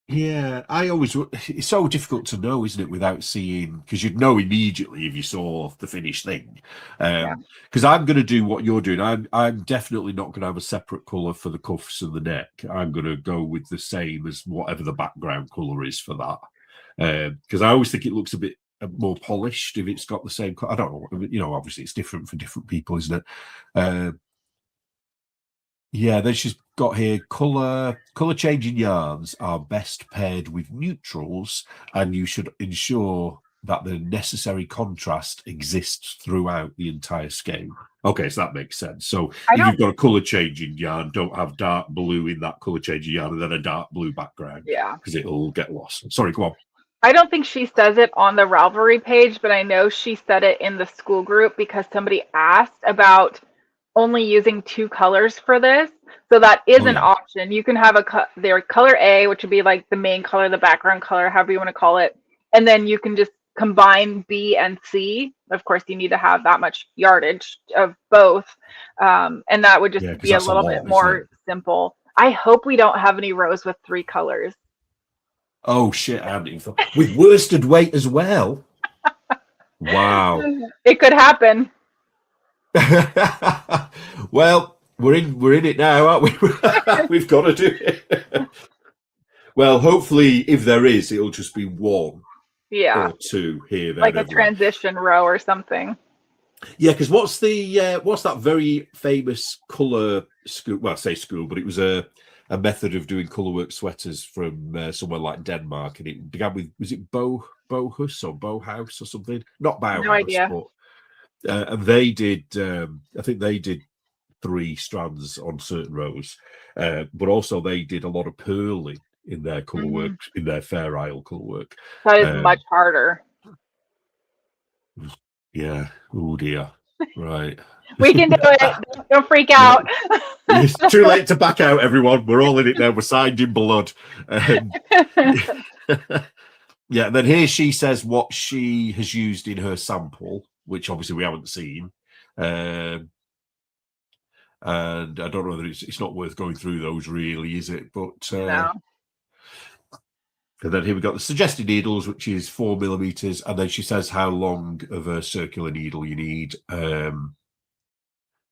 Yeah, it's so difficult to know, isn't it, without seeing, because you'd know immediately if you saw the finished thing. Because I'm going to do what you're doing. I'm definitely not going to have a separate colour for the cuffs and the neck. I'm going to go with the same as whatever the background colour is for that. Because I always think it looks a bit more polished if it's got the same colour. I don't know, obviously it's different for different people, isn't it? Yeah, then she's got here, colour changing yarns are best paired with neutrals, and you should ensure that the necessary contrast exists throughout the entire skein. Okay, so that makes sense. So if you've got a colour changing yarn, don't have dark blue in that colour changing yarn and then a dark blue background. Yeah. Because it'll get lost. Sorry, go on. I don't think she says it on the Ravelry page, but I know she said it in the school group because somebody asked about only using 2 colors for this. So that is an option. You can have their color A, which would be like the main color, the background color, however you want to call it. And then you can just combine B and C. Of course, you need to have that much yardage of both. And that would just be a little bit more simple. I hope we don't have any rows with 3 colors. Oh, shit. I haven't even thought. With worsted weight as well. Wow. It could happen. Well, we're in it now, aren't we? We've got to do it. Well, hopefully, if there is, it'll just be 1 or 2 here, there, like a transition row or something. Yeah, because what's that very famous colour school? Well, I say school, but it was a method of doing colourwork sweaters from somewhere like Denmark, and it began with, was it Bohus or Bauhaus or something? Not Bauhaus, no idea. But and they did, I think they did 3 strands on certain rows, but also they did a lot of purling in their colour work, in their Fair Isle colour work. That is much harder. Yeah. Oh dear. Right. We can do it. Don't freak out. It's too late to back out, everyone. We're all in it now. We're signed in blood. Yeah, and then here she says what she has used in her sample, which obviously we haven't seen. And And I don't know whether it's not worth going through those really, is it? But No. and then here we got the suggested needles, which is 4 millimeters, and then she says how long of a circular needle you need.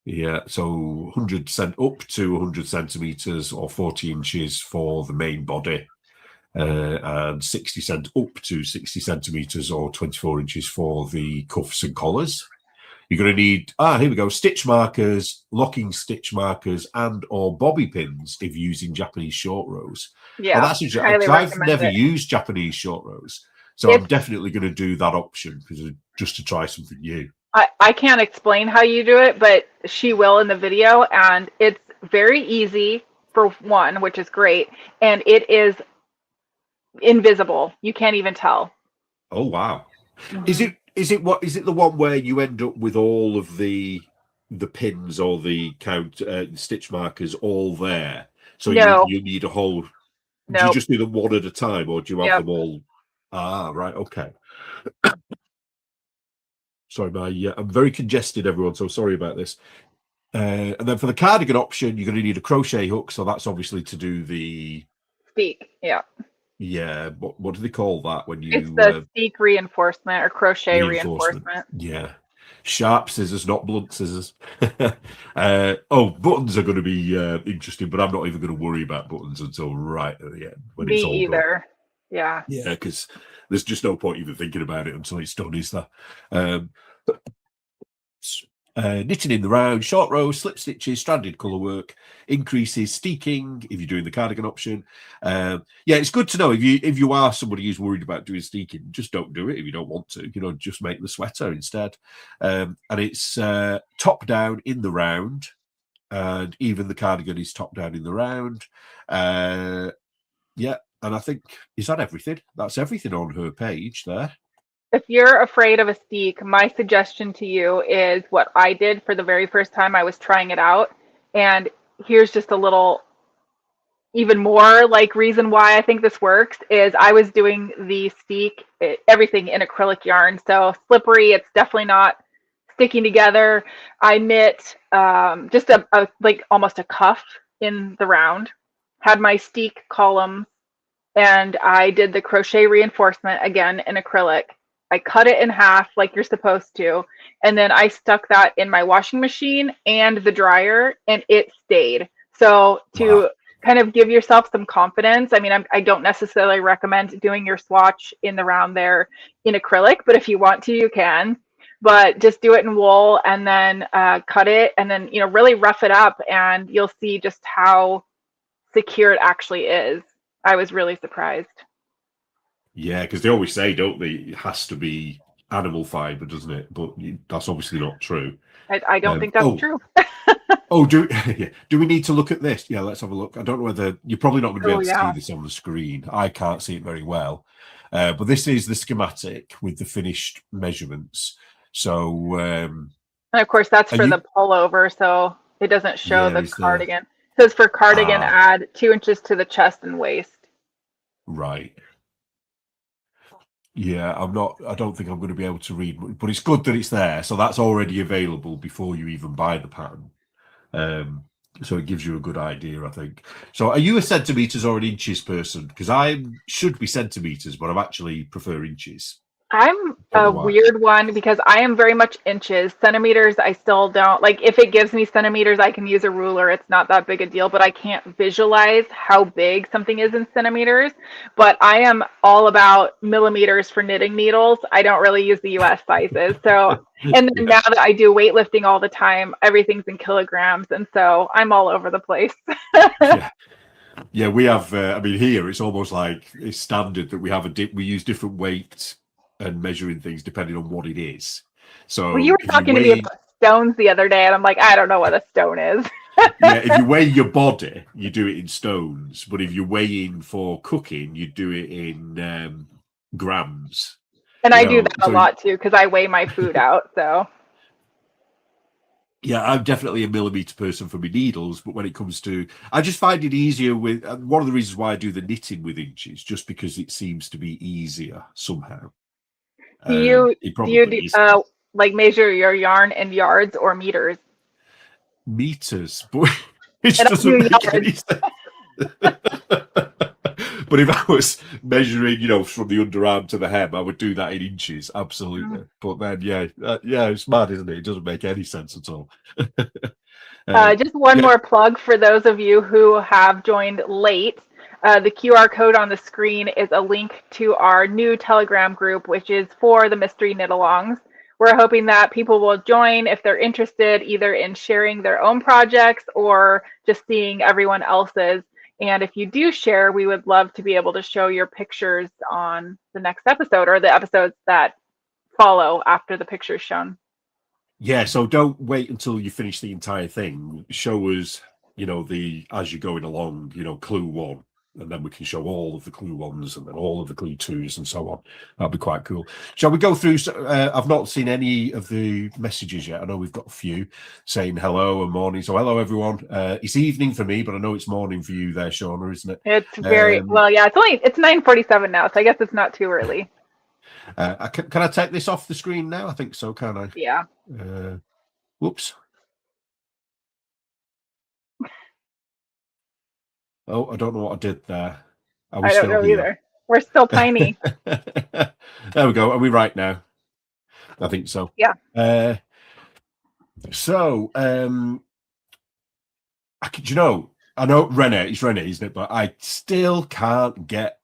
Yeah, so 100 up to 100 centimeters or 40 inches for the main body, and 60 up to 60 centimeters or 24 inches for the cuffs and collars. You're going to need, here we go, stitch markers, locking stitch markers, and or bobby pins if you're using Japanese short rows. Yeah, that's interesting, because I've never used Japanese short rows, so I'm definitely going to do that option because just to try something new. I can't explain how you do it, but she will in the video, and it's very easy for one, which is great, and it is invisible. You can't even tell. Oh wow. Mm-hmm. Is it the one where you end up with all of the pins or the stitch markers all there? So no. you need a whole. No. Do you just do them one at a time, or do you have them all? Right, okay. Sorry, I'm very congested, everyone. So sorry about this. And then for the cardigan option, you're going to need a crochet hook. So that's obviously to do the steek. Yeah. Yeah, what do they call that when you? It's the steek reinforcement or crochet reinforcement. Yeah, sharp scissors, not blunt scissors. Buttons are going to be interesting, but I'm not even going to worry about buttons until right at the end when it's all done. Yeah. Yeah, because there's just no point even thinking about it until it's done, is there? Knitting in the round, short rows, slip stitches, stranded colour work, increases, steeking if you're doing the cardigan option. It's good to know if you are somebody who's worried about doing steeking, just don't do it if you don't want to. Just make the sweater instead. And it's top down in the round, and even the cardigan is top down in the round. And I think, is that everything? That's everything on her page there. If you're afraid of a steek, my suggestion to you is what I did for the very first time I was trying it out. And here's just a little, even more reason why I think this works is I was doing the steek, everything in acrylic yarn. So slippery, it's definitely not sticking together. I knit just almost a cuff in the round, had my steek columns, and I did the crochet reinforcement again in acrylic. I cut it in half like you're supposed to, and then I stuck that in my washing machine and the dryer, and it stayed. So to kind of give yourself some confidence, I mean, I don't necessarily recommend doing your swatch in the round there in acrylic, but if you want to, you can. But just do it in wool and then cut it, and then really rough it up, and you'll see just how secure it actually is. I was really surprised. Yeah, because they always say, don't they, it has to be animal fiber, doesn't it? But that's obviously not true. I don't think that's true. Do we need to look at this? Yeah, let's have a look. I don't know whether you're probably not going to be able to see this on the screen. I can't see it very well. But this is the schematic with the finished measurements. So, and of course, that's for the pullover, so it doesn't show the cardigan. It says for cardigan, add 2 inches to the chest and waist. Right. Yeah, I don't think I'm going to be able to read, but it's good that it's there. So that's already available before you even buy the pattern. So it gives you a good idea, I think. So are you a centimeters or an inches person? Because I should be centimeters, but I actually prefer inches. I'm a weird one because I am very much inches. Centimeters, I still don't like. If it gives me centimeters, I can use a ruler. It's not that big a deal, but I can't visualize how big something is in centimeters. But I am all about millimeters for knitting needles. I don't really use the US sizes. So, and then now that I do weightlifting all the time, everything's in kilograms. And so I'm all over the place. Yeah, we have, here it's almost like it's standard that we have we use different weights and measuring things depending on what it is. So you were talking to me about stones the other day, and I'm like, I don't know what a stone is. Yeah, if you weigh your body, you do it in stones. But if you're weighing for cooking, you do it in grams. And I do that a lot too, because I weigh my food out. So yeah, I'm definitely a millimeter person for my needles, but when it comes to, I just find it easier with, one of the reasons why I do the knitting with inches, just because it seems to be easier somehow. Do you measure your yarn in yards or meters? meters, but it And I doesn't do make any yards. sense. But if I was measuring, from the underarm to the hem, I would do that in inches, absolutely. But then, yeah, it's mad, isn't it? It doesn't make any sense at all. Just one Yeah, more plug for those of you who have joined late. The QR code on the screen is a link to our new Telegram group, which is for the Mystery Knit-alongs. We're hoping that people will join if they're interested, either in sharing their own projects or just seeing everyone else's. And if you do share, we would love to be able to show your pictures on the next episode or the episodes that follow after the pictures shown. yeah. So don't wait until you finish the entire thing. Show us, as you're going along, clue one, and then we can show all of the clue ones and then all of the clue twos and so on. That'd be quite cool. Shall we go through? I've not seen any of the messages yet. I know we've got a few saying hello and morning. So hello, everyone. It's evening for me, but I know it's morning for you there, Shauna, isn't it? It's very well, yeah. It's 9:47 now, so I guess it's not too early. Can I take this off the screen now? I think so, can I? Yeah. Whoops. Oh, I don't know what I did there. I don't know either. We're still tiny. There we go. Are we right now? I think so. Yeah. So, do you know? I know Renee. It's Renee, isn't it? But I still can't get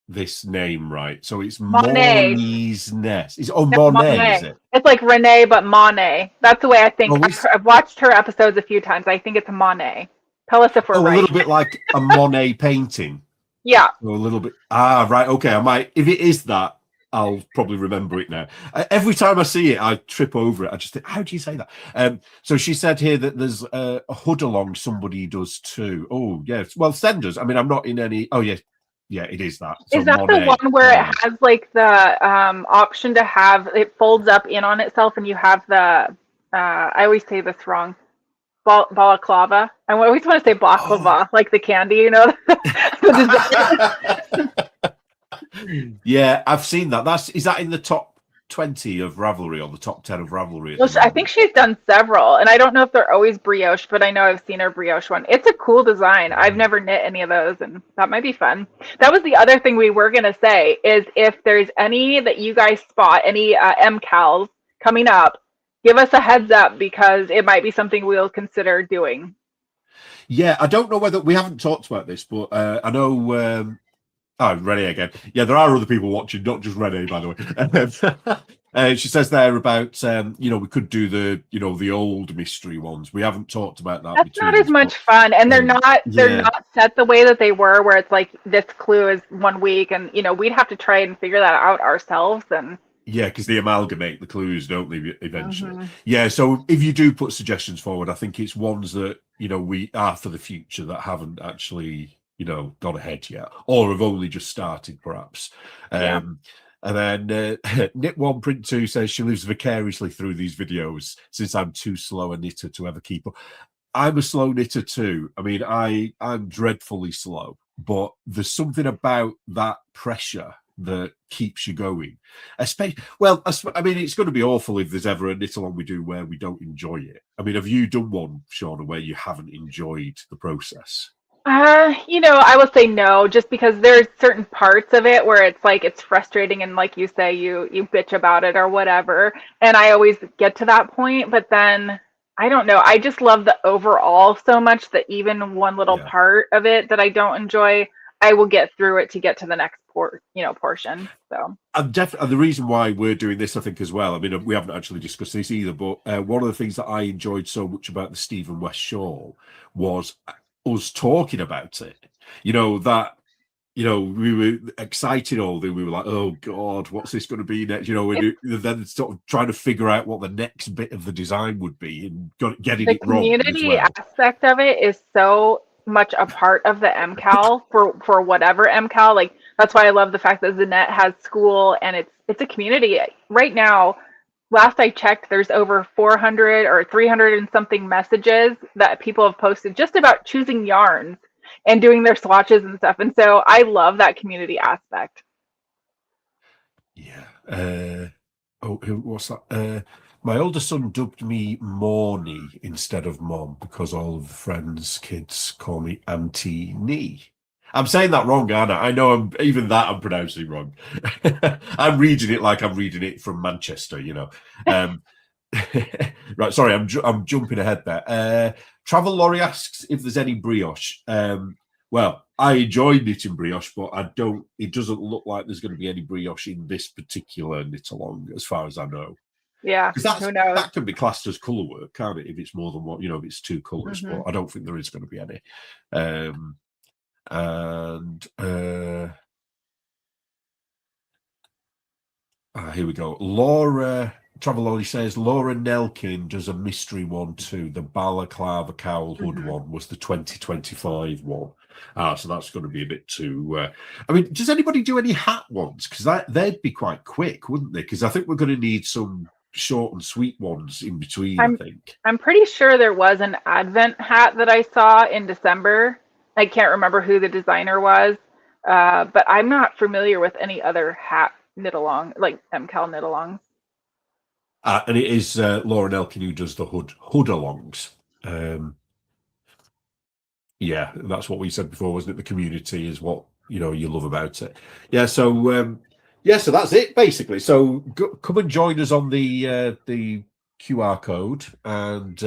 this name right. So it's Monet. Monet's Nest. Monet, is it? It's like Renee, but Monet. That's the way I think. Oh, I've watched her episodes a few times. I think it's Monet. Tell us if we're right. A little bit like a Monet painting. Yeah. So a little bit. Right. Okay. I might. If it is that, I'll probably remember it now. Every time I see it, I trip over it. I just think, how do you say that? So she said here that there's a hood along somebody does too. Oh, yes. Well, send us. I mean, I'm not in any. Oh, yes. Yeah, it is that. So is that Monet, the one where it has like the option to have it folds up in on itself and you have the, I always say this wrong, balaclava. I always want to say baklava, like the candy, Yeah, I've seen that. Is that in the top 20 of Ravelry or the top 10 of Ravelry? Well, I think she's done several, and I don't know if they're always brioche, but I know I've seen her brioche one. It's a cool design. I've never knit any of those, and that might be fun. That was the other thing we were going to say, is if there's any that you guys spot, any MCALs coming up, give us a heads up, because it might be something we'll consider doing. Yeah, I don't know whether we haven't talked about this, but I know Renee again. Yeah, there are other people watching, not just Renee, by the way. She says there about we could do the old mystery ones. We haven't talked about that. That's not as much fun, and they're not set the way that they were, where it's like this clue is 1 week, and we'd have to try and figure that out ourselves. And yeah, because they amalgamate the clues, don't they, eventually? Mm-hmm. Yeah, so if you do put suggestions forward, I think it's ones that we are for the future that haven't actually got ahead yet, or have only just started, perhaps. Yeah. And then Knit One Print Two says she lives vicariously through these videos since I'm too slow a knitter to ever keep up. I'm a slow knitter too. I mean, I'm dreadfully slow, but there's something about that pressure that keeps you going. Especially, I mean, it's going to be awful if there's ever a knit along we do where we don't enjoy it. I mean, have you done one, Shauna, where you haven't enjoyed the process? I will say no, just because there's certain parts of it where it's like it's frustrating, and like you say, you bitch about it or whatever, and I always get to that point, but then I don't know, I just love the overall so much that even one little part of it that I don't enjoy, I will get through it to get to the next portion. So definitely the reason why we're doing this, I think, as well. I mean, we haven't actually discussed this either, but one of the things that I enjoyed so much about the Stephen West shawl was us talking about it. We were excited all day. We were like, oh God, what's this going to be next? And then sort of trying to figure out what the next bit of the design would be and getting it wrong. The community aspect of it is so much a part of the MCAL for whatever MCAL. Like, that's why I love the fact that Zanette has school, and it's a community right now. Last I checked, there's over 400 or 300 and something messages that people have posted just about choosing yarns and doing their swatches and stuff. And so I love that community aspect. Yeah. What's that? My older son dubbed me Morny instead of Mom because all of the friends' kids call me Auntie Nee. I'm saying that wrong, aren't I? I know I'm pronouncing wrong. I'm reading it like I'm reading it from Manchester, you know. Right, sorry, I'm jumping ahead there. Travel Lorry asks if there's any brioche. Well, I enjoy knitting brioche, but it doesn't look like there's going to be any brioche in this particular Knitalong, as far as I know. Yeah, Because who knows? that can be classed as colour work, can't it? If it's more than one, if it's two colours, but I don't think there is going to be any. Here we go. Laura Traveloli says Laura Nelkin does a mystery one too. The balaclava cowl hood one was the 2025 one. So that's going to be a bit too. I mean, does anybody do any hat ones? Because they'd be quite quick, wouldn't they? Because I think we're going to need some short and sweet ones in between. I think I'm pretty sure there was an Advent hat that I saw in December. I can't remember who the designer was, but I'm not familiar with any other hat knit-along, like MCal knit-alongs. And it is Laura Nelkin who does the hood-alongs. Yeah, that's what we said before, wasn't it? The community is what you love about it. Yeah, so so that's it basically. So come and join us on the QR code and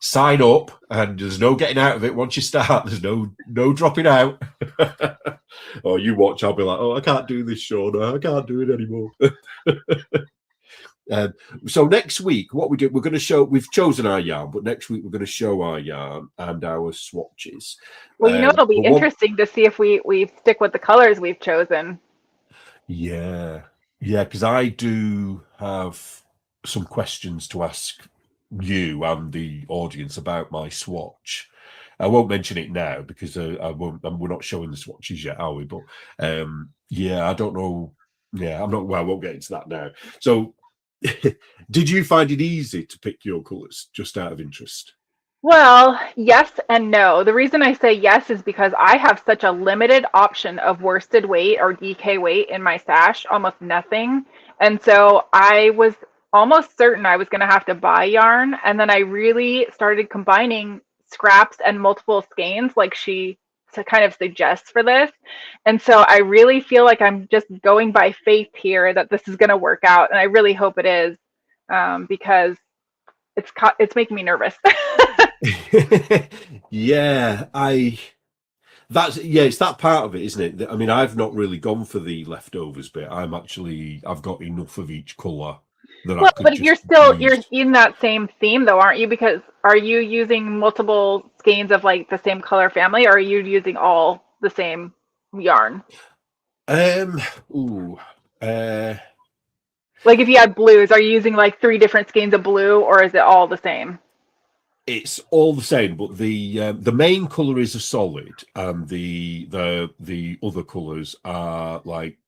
sign up. And there's no getting out of it once you start. There's no dropping out. Oh, you watch. I'll be like, oh, I can't do this, Shauna. I can't do it anymore. So next week, what we do, we're going to show, we've chosen our yarn, but next week we're going to show our yarn and our swatches. Well, it'll be interesting to see if we stick with the colors we've chosen. Yeah, because I do have some questions to ask you and the audience about my swatch. I won't mention it now because we're not showing the swatches yet, are we? But I don't know. Yeah, I won't get into that now. So did you find it easy to pick your colours, just out of interest? Well, yes and no. The reason I say yes is because I have such a limited option of worsted weight or DK weight in my stash, almost nothing. And so I was almost certain I was going to have to buy yarn. And then I really started combining scraps and multiple skeins like she kind of suggests for this. And so I really feel like I'm just going by faith here that this is going to work out. And I really hope it is because it's making me nervous. It's that part of it, isn't it? I mean, I've not really gone for the leftovers bit. I've got enough of each colour that I could. But you're in that same theme though, aren't you? Because are you using multiple skeins of like the same color family, or are you using all the same yarn? Like if you had blues, are you using like 3 different skeins of blue, or is it all the same? It's all the same, but the main color is a solid, and the other colors are like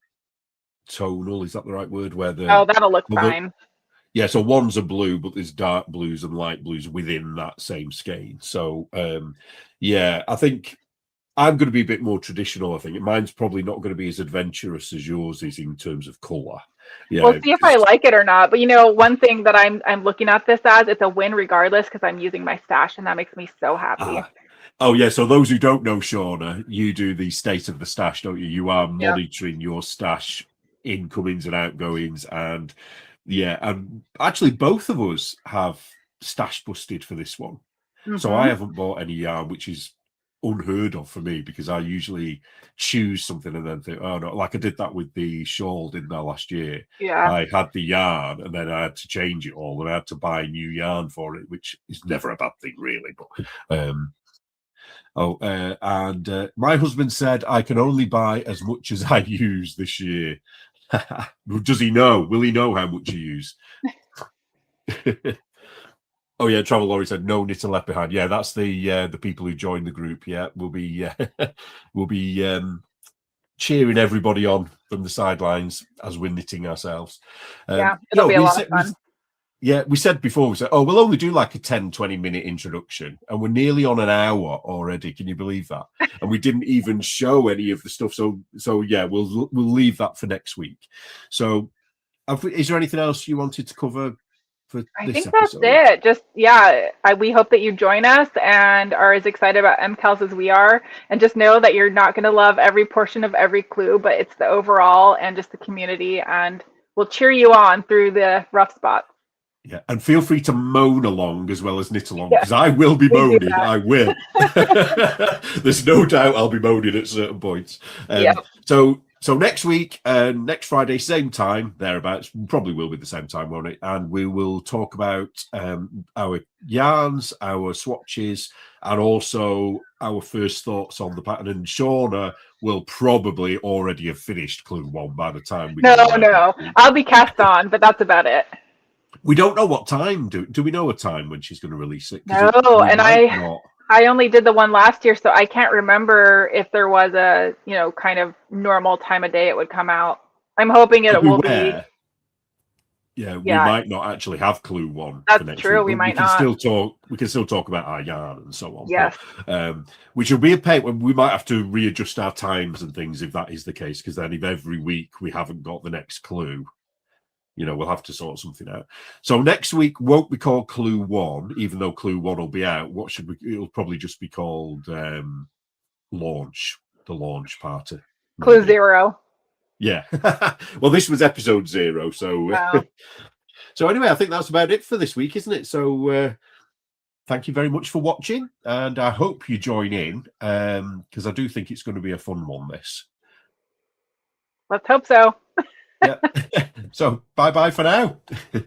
tonal. Is that the right word? That'll look fine. Yeah, so one's a blue, but there's dark blues and light blues within that same skein. So I think I'm going to be a bit more traditional. I think mine's probably not going to be as adventurous as yours is in terms of color. Yeah, we'll see if I like it or not. But one thing that I'm looking at this as, it's a win regardless because I'm using my stash and that makes me so happy. So those who don't know, Shauna, you do the state of the stash, don't you? You are monitoring your stash incomings and outgoings, and actually both of us have stash busted for this one. So I haven't bought any yarn, which is unheard of for me because I usually choose something and then think, oh no, like I did that with the shawl, didn't I, last year? Yeah. I had the yarn and then I had to change it all and I had to buy new yarn for it, which is never a bad thing really. But my husband said I can only buy as much as I use this year. Does he know? Will he know how much you use? Oh yeah, Travel Lorry said no knit and left behind. Yeah, that's the people who joined the group. Yeah, we'll be cheering everybody on from the sidelines as we're knitting ourselves. It'll be a lot of fun. We said before, we said, oh, we'll only do like a 10-20 minute introduction, and we're nearly on an hour already. Can you believe that? And we didn't even show any of the stuff. So yeah, we'll leave that for next week. So Is there anything else you wanted to cover for I this think that's episode? it. Just, yeah, we hope that you join us and are as excited about MCALs as we are. And just know that you're not going to love every portion of every clue, but it's the overall and just the community. And we'll cheer you on through the rough spots. Yeah, and feel free to moan along as well as knit along, Yeah, because I will be we do moaning. that. I will. There's no doubt I'll be moaning at certain points. Yep. So next week, next Friday, same time, thereabouts, probably will be the same time, won't it? And we will talk about our yarns, our swatches, and also our first thoughts on the pattern. And Shauna will probably already have finished Clue 1 by the time we No, go live no. next week. I'll be cast on, but that's about it. We don't know what time. Do we know a time when she's going to release it? No, We and might not. I only did the one last year, so I can't remember if there was a, kind of normal time of day it would come out. I'm hoping To it be will be. aware, yeah, we Yeah, might not actually have Clue 1 for that's next true. week, We but we might can not. still talk. We can still talk about our yarn and so on. Yes. But, which will be a pain. We might have to readjust our times and things if that is the case. Because then, if every week we haven't got the next clue, we'll have to sort something out. So next week won't be called Clue 1, even though Clue 1 will be out. It'll probably just be called Launch, the launch party. Clue Maybe. 0. Yeah. Well, this was episode 0. So, so anyway, I think that's about it for this week, isn't it? So thank you very much for watching. And I hope you join in because I do think it's going to be a fun one, this. Let's hope so. Yeah. So bye-bye for now.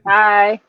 Bye.